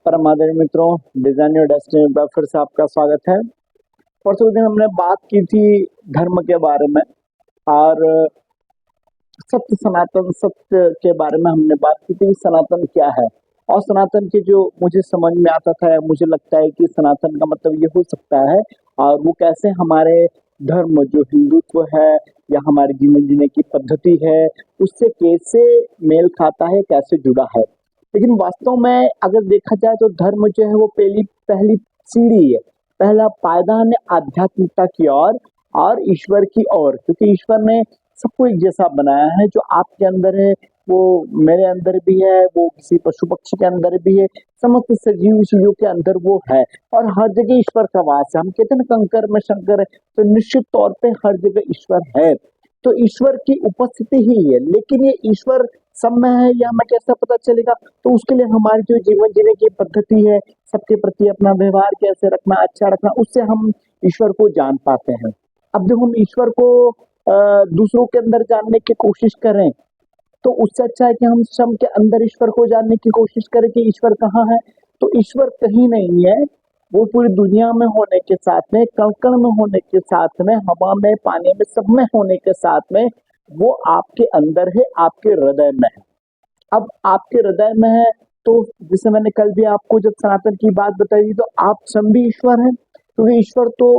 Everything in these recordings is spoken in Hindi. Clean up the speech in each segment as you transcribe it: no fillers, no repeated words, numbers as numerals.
परम आदरणीय मित्रों, डिजाइन योर डेस्टिनी पर फिर से आपका स्वागत है। परसों दिन हमने बात की थी धर्म के बारे में और सत्य, सनातन सत्य के बारे में हमने बात की थी कि सनातन क्या है। और सनातन के जो मुझे समझ में आता था, मुझे लगता है कि सनातन का मतलब ये हो सकता है और वो कैसे हमारे धर्म जो हिंदुत्व है या हमारे जीवन जीने की पद्धति है उससे कैसे मेल खाता है, कैसे जुड़ा है। लेकिन वास्तव में अगर देखा जाए तो धर्म जो है वो पहली पहली सीढ़ी है, पहला पायदान है आध्यात्मिकता की ओर और ईश्वर की ओर, क्योंकि ईश्वर ने सबको एक जैसा बनाया है। जो आपके अंदर है वो मेरे अंदर भी है, वो किसी पशु पक्षी के अंदर भी है, समस्त सजीव चीजों के अंदर वो है और हर जगह ईश्वर का वास है। हम कहते हैं ना कंकर में शंकर है, तो निश्चित तौर पे हर जगह ईश्वर है। तो ईश्वर की उपस्थिति ही है, लेकिन ये ईश्वर सब में है या हमें कैसा पता चलेगा? तो उसके लिए हमारी जो जीवन जीने की पद्धति है, सबके प्रति अपना व्यवहार कैसे रखना, अच्छा रखना, उससे हम ईश्वर को जान पाते हैं। अब जब हम ईश्वर को दूसरों के अंदर जानने की कोशिश करें तो उससे अच्छा है कि हम स्वयं के अंदर ईश्वर को जानने की कोशिश करें कि ईश्वर कहाँ है। तो ईश्वर कहीं नहीं है, वो पूरी दुनिया में होने के साथ में, कण कण में होने के साथ में, हवा में, पानी में, सब में होने के साथ में वो आपके अंदर है, आपके हृदय में है। अब आपके हृदय में है तो जैसे मैंने कल भी आपको जब सनातन की बात बताई तो आप स्वयं भी ईश्वर हैं, क्योंकि ईश्वर तो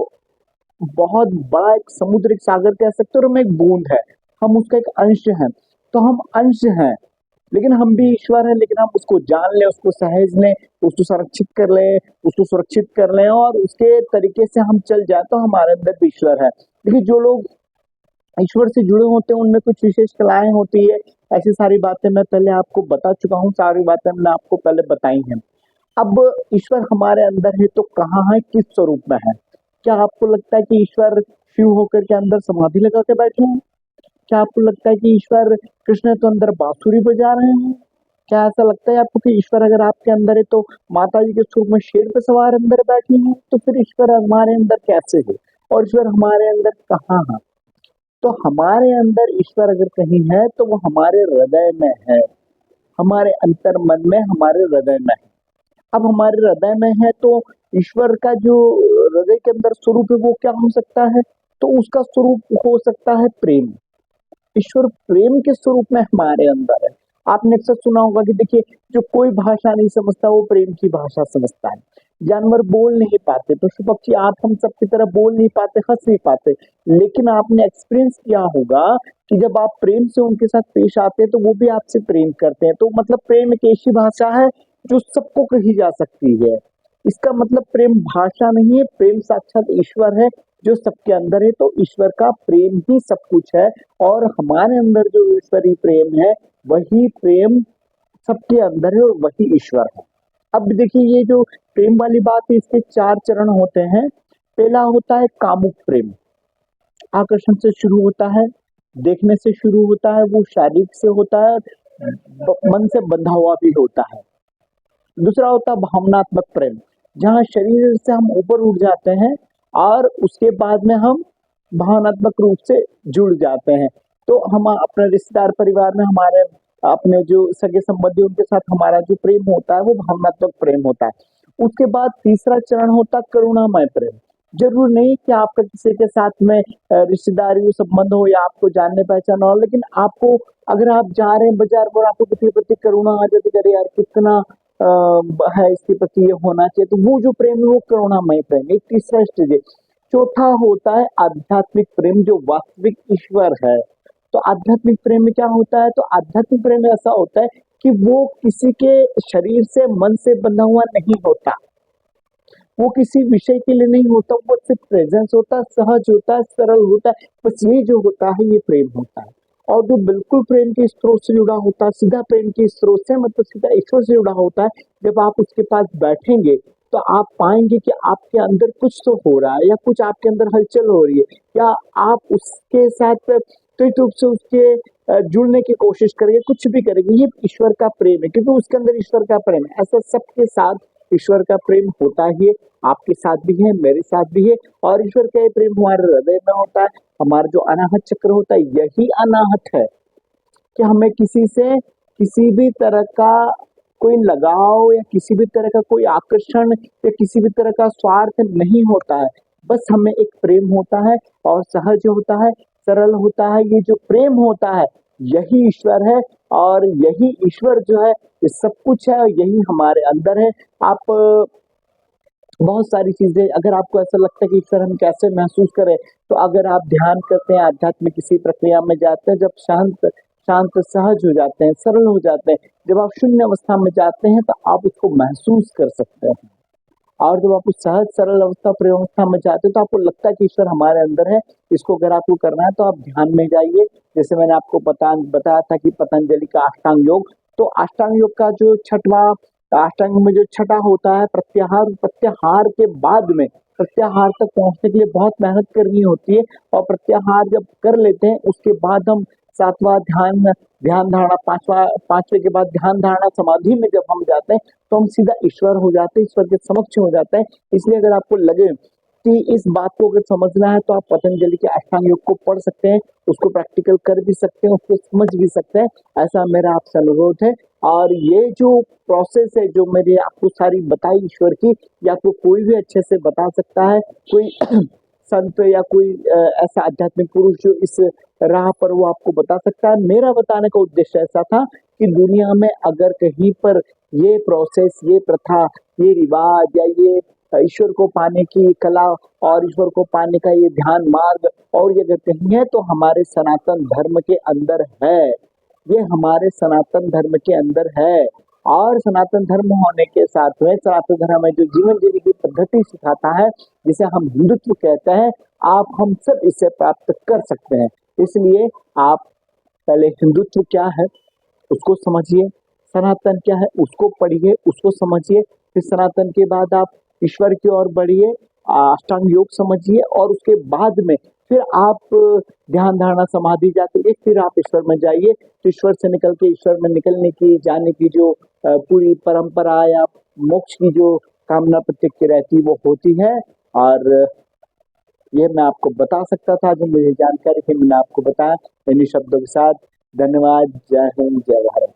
बहुत बड़ा एक समुद्र, एक सागर कह सकते हो, और हम एक बूंद है, हम उसका एक अंश हैं। तो हम अंश हैं लेकिन हम भी ईश्वर हैं, लेकिन हम उसको जान लें, उसको सहेज लें, उसको संरक्षित कर लें, उसको सुरक्षित कर लें और उसके तरीके से हम चल जाए तो हमारे अंदर भी ईश्वर है। लेकिन जो लोग ईश्वर से जुड़े होते हैं उनमें कुछ विशेष कलाएं होती है। ऐसी सारी बातें मैं पहले आपको बता चुका हूँ, सारी बातें मैंने आपको पहले बताई हैं। अब ईश्वर हमारे अंदर है तो कहाँ है, किस स्वरूप में है? क्या आपको लगता है कि ईश्वर शिव होकर के अंदर समाधि लगा के बैठे हैं? क्या आपको लगता है कि ईश्वर कृष्ण तो अंदर बांसुरी बजा रहे हैं? क्या ऐसा लगता है आपको कि ईश्वर अगर आपके अंदर है तो माता जी के स्वरूप में शेर पे सवार अंदर बैठी हैं? तो फिर ईश्वर हमारे अंदर कैसे है और ईश्वर हमारे अंदर कहाँ है? तो हमारे अंदर ईश्वर अगर कहीं है तो वो हमारे हृदय में है, हमारे अंतर मन में, हमारे हृदय में है। अब हमारे हृदय में है तो ईश्वर का जो हृदय के अंदर स्वरूप है वो क्या हो सकता है? तो उसका स्वरूप हो सकता है प्रेम। ईश्वर प्रेम के स्वरूप में हमारे अंदर है। आपने अक्सर सुना होगा कि देखिए, जो कोई भाषा नहीं समझता वो प्रेम की भाषा समझता है। जानवर बोल नहीं पाते, पशु पक्षी आप हम सब की तरह बोल नहीं पाते, हंस नहीं पाते, लेकिन आपने एक्सपीरियंस किया होगा कि जब आप प्रेम से उनके साथ पेश आते हैं तो वो भी आपसे प्रेम करते हैं। तो मतलब प्रेम एक ऐसी भाषा है जो सबको कही जा सकती है। इसका मतलब प्रेम भाषा नहीं है, प्रेम साक्षात ईश्वर है जो सबके अंदर है। तो ईश्वर का प्रेम ही सब कुछ है और हमारे अंदर जो ईश्वरीय प्रेम है वही प्रेम सबके अंदर है और वही ईश्वर है। अब देखिए, ये जो प्रेम वाली बात है इसके 4 चरण होते हैं। पहला होता है कामुक प्रेम, आकर्षण से शुरू होता है, देखने से शुरू होता है, वो शारीरिक से होता है, मन से बंधा हुआ भी होता है। दूसरा होता है भावनात्मक प्रेम, जहाँ शरीर से हम ऊपर उठ जाते हैं और उसके बाद में हम भावनात्मक रूप से जुड़ जाते हैं। तो हम अपने रिश्तेदार परिवार में हमारे अपने जो सगे संबंधी उनके साथ हमारा जो प्रेम होता है वो भावनात्मक प्रेम होता है। उसके बाद तीसरा चरण होता है करुणामय प्रेम। जरूर नहीं कि आपका किसी के साथ में रिश्तेदारी संबंध हो या आपको जानने पहचान हो, लेकिन आपको अगर आप जा रहे हैं बाजार पर आपको किसी के प्रति करुणा आ जाती है, अरे यार कितना है इसके प्रति ये होना चाहिए, तो वो जो प्रेम है वो करुणामय प्रेम। एक तीसरा स्टेज है। चौथा होता है आध्यात्मिक प्रेम जो वास्तविक ईश्वर है। तो आध्यात्मिक प्रेम में क्या होता है? तो आध्यात्मिक प्रेम में ऐसा होता है कि वो किसी के शरीर से, मन से बंधा हुआ नहीं होता, वो किसी विषय के लिए नहीं होता, वो सिर्फ प्रेजेंस होता है, सहज होता है, सरल होता है। बस ये जो होता है ये प्रेम होता है। और जो बिल्कुल प्रेम के स्रोत से जुड़ा होता है, सीधा प्रेम के स्रोत से मतलब सीधा ईश्वर से जुड़ा होता है, जब आप उसके पास बैठेंगे तो आप पाएंगे कि आपके अंदर कुछ तो हो रहा है या कुछ आपके अंदर हलचल हो रही है, या आप उसके साथ त्वरित रूप से उसके जुड़ने की कोशिश करेंगे, कुछ भी करेंगे। ये ईश्वर का प्रेम है, क्योंकि उसके अंदर ईश्वर का प्रेम है। ऐसा सबके साथ ईश्वर का प्रेम होता ही है, आपके साथ भी है, मेरे साथ भी है। और ईश्वर का ये प्रेम हमारे हृदय में होता है। हमारा जो अनाहत चक्र होता है यही अनाहत है कि हमें किसी से किसी भी तरह का कोई लगाव या किसी भी तरह का कोई आकर्षण या किसी भी तरह का स्वार्थ नहीं होता है। बस हमें एक प्रेम होता है और सहज होता है, सरल होता है। ये जो प्रेम होता है यही ईश्वर है और यही ईश्वर जो है ये सब कुछ है और यही हमारे अंदर है। आप बहुत सारी चीजें, अगर आपको ऐसा लगता है कि ईश्वर हम कैसे महसूस करें, तो अगर आप ध्यान करते हैं, आध्यात्मिक किसी प्रक्रिया में जाते हैं, जब शांत शांत सहज हो जाते हैं, सरल हो जाते हैं, जब आप शून्य अवस्था में जाते हैं तो आप उसको महसूस कर सकते हैं। और जब आप उस सहज सरल अवस्था प्रेम अवस्था में जाते हैं तो आपको लगता है कि ईश्वर हमारे अंदर है। इसको अगर आपको करना है तो आप ध्यान में जाइए। जैसे मैंने आपको बताया था कि पतंजलि का अष्टांग योग, तो अष्टांग योग का जो छठवां अष्टांग में जो छठा होता है प्रत्याहार, प्रत्याहार के बाद में प्रत्याहार तक पहुंचने के लिए बहुत मेहनत करनी होती है। और प्रत्याहार जब कर लेते हैं उसके बाद हम सातवां ध्यान धारणा, पांचवे के बाद ध्यान धारणा समाधि में जब हम जाते हैं तो हम सीधा ईश्वर हो जाते हैं, ईश्वर के समक्ष हो जाते हैं। इसलिए अगर आपको लगे कि इस बात को अगर समझना है तो आप पतंजलि के अष्टांग योग को पढ़ सकते हैं, उसको प्रैक्टिकल कर भी सकते हैं, उसको समझ भी सकते हैं। ऐसा मेरा आपसे अनुरोध है। और ये जो प्रोसेस है जो मैंने आपको सारी बताई ईश्वर की, या आपको कोई भी अच्छे से बता सकता है, कोई संत या कोई ऐसा आध्यात्मिक पुरुष जो इस राह पर वो आपको बता सकता है। मेरा बताने का उद्देश्य ऐसा था कि दुनिया में अगर कहीं पर ये प्रोसेस, ये प्रथा, ये रिवाज या ये ईश्वर को पाने की कला और ईश्वर को पाने का ये ध्यान मार्ग और ये अगर कहीं है तो हमारे सनातन धर्म के अंदर है। ये हमारे सनातन धर्म के अंदर है। और सनातन धर्म होने के साथ में सनातन धर्म में जो जीवन जीने की पद्धति सिखाता है, जिसे हम हिंदुत्व कहते हैं, आप हम सब इसे प्राप्त कर सकते हैं। इसलिए आप पहले हिंदुत्व क्या है उसको समझिए, सनातन क्या है उसको पढ़िए, उसको समझिए। फिर सनातन के बाद आप ईश्वर की ओर बढ़िए, अष्टांग योग समझिए और उसके बाद में फिर आप ध्यान धारणा समाधि जाके फिर आप ईश्वर में जाइए। तो ईश्वर से निकल के ईश्वर में निकलने की, जाने की जो पूरी परंपरा या मोक्ष की जो कामना प्रत्येक की रहती वो होती है। और ये मैं आपको बता सकता था, जो मुझे जानकारी थी मैंने आपको बताया। इन्हीं शब्दों के साथ धन्यवाद। जय हिंद, जय भारत।